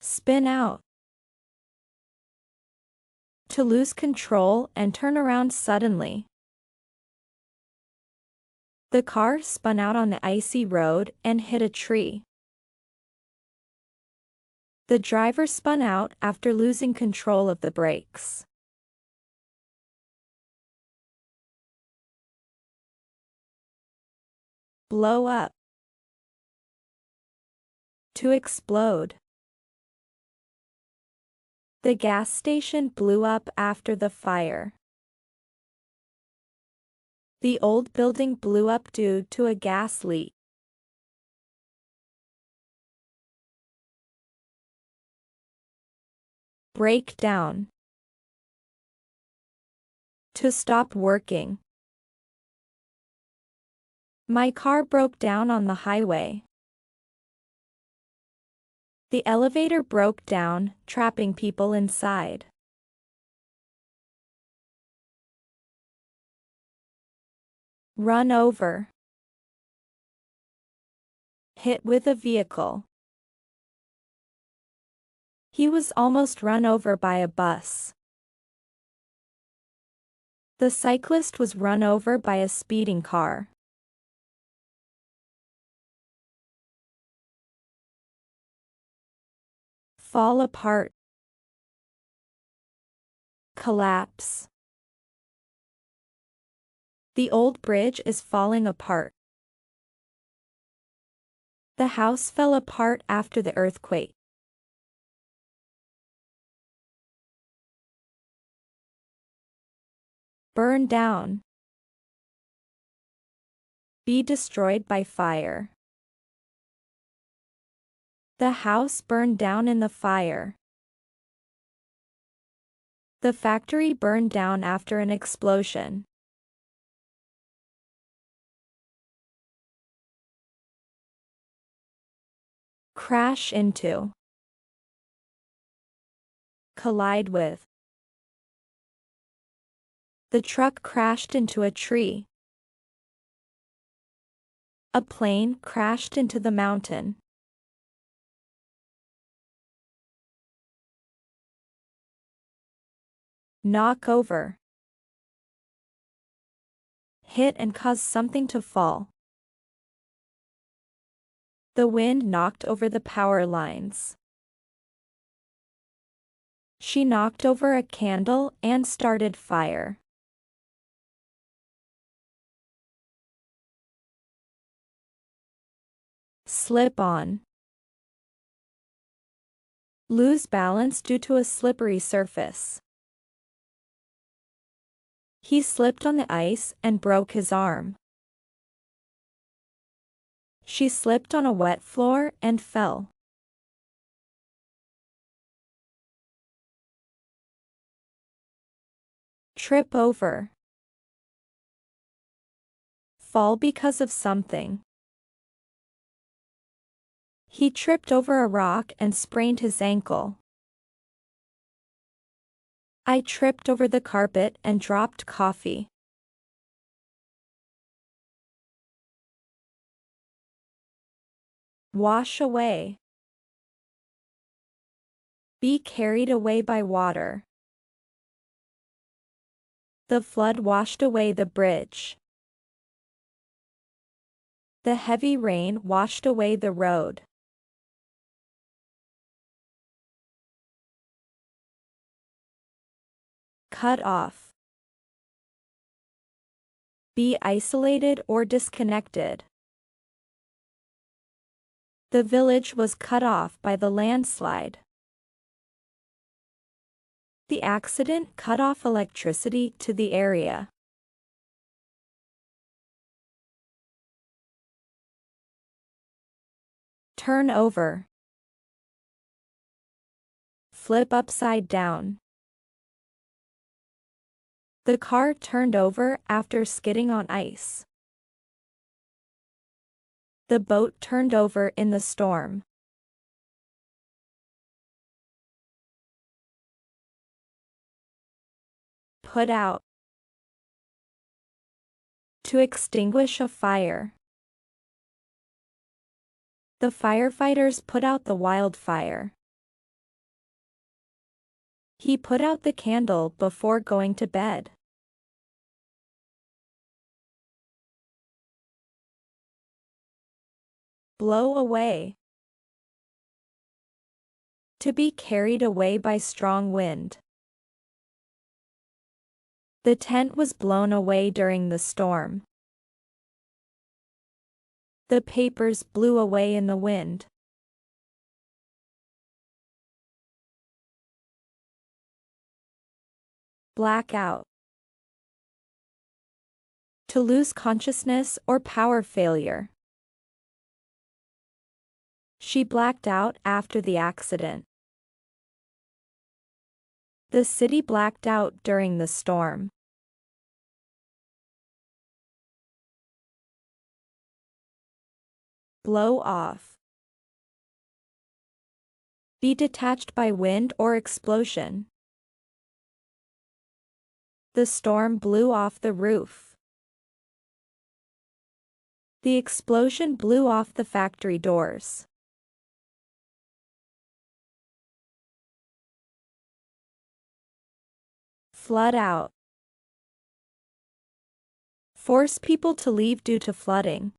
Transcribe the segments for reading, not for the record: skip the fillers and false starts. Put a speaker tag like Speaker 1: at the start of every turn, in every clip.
Speaker 1: Spin out. To lose control and turn around suddenly. The car spun out on the icy road and hit a tree. The driver spun out after losing control of the brakes. Blow up. To explode. The gas station blew up after the fire. The old building blew up due to a gas leak. Break down. To stop working. My car broke down on the highway. The elevator broke down, trapping people inside. Run over. Hit with a vehicle. He was almost run over by a bus. The cyclist was run over by a speeding car. Fall apart. Collapse. The old bridge is falling apart. The house fell apart after the earthquake. Burn down. Be destroyed by fire. The house burned down in the fire. The factory burned down after an explosion. Crash into. Collide with. The truck crashed into a tree. A plane crashed into the mountain. Knock over. Hit and cause something to fall. The wind knocked over the power lines. She knocked over a candle and started fire. Slip on. Lose balance due to a slippery surface. He slipped on the ice and broke his arm. She slipped on a wet floor and fell. Trip over. Fall because of something. He tripped over a rock and sprained his ankle. I tripped over the carpet and dropped coffee. Wash away. Be carried away by water. The flood washed away the bridge. The heavy rain washed away the road. Cut off. Be isolated or disconnected. The village was cut off by the landslide. The accident cut off electricity to the area. Turn over. Flip upside down. The car turned over after skidding on ice. The boat turned over in the storm. Put out. To extinguish a fire. The firefighters put out the wildfire. He put out the candle before going to bed. Blow away. To be carried away by strong wind. The tent was blown away during the storm. The papers blew away in the wind. Blackout. To lose consciousness or power failure. She blacked out after the accident. The city blacked out during the storm. Blow off. Be detached by wind or explosion. The storm blew off the roof. The explosion blew off the factory doors. Flood out. Force people to leave due to flooding.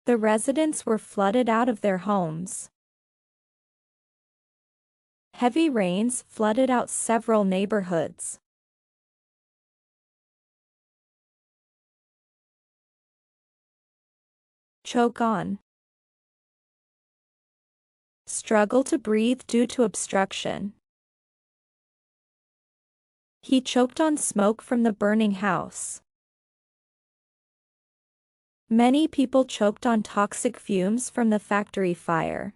Speaker 1: The residents were flooded out of their homes. Heavy rains flooded out several neighborhoods. Choke on. Struggle to breathe due to obstruction. He choked on smoke from the burning house. Many people choked on toxic fumes from the factory fire.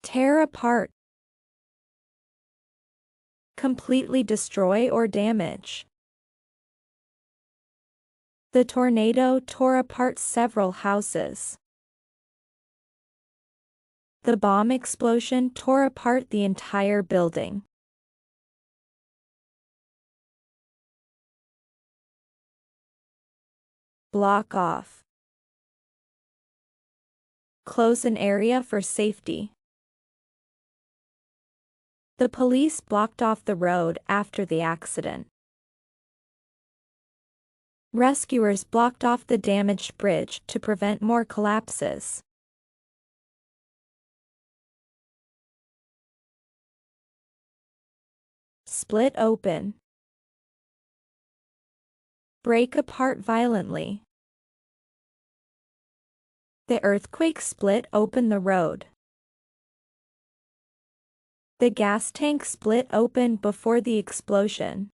Speaker 1: Tear apart. Completely destroy or damage. The tornado tore apart several houses. The bomb explosion tore apart the entire building. Block off. Close an area for safety. The police blocked off the road after the accident. Rescuers blocked off the damaged bridge to prevent more collapses. Split open. Break apart violently. The earthquake split open the road. The gas tank split open before the explosion.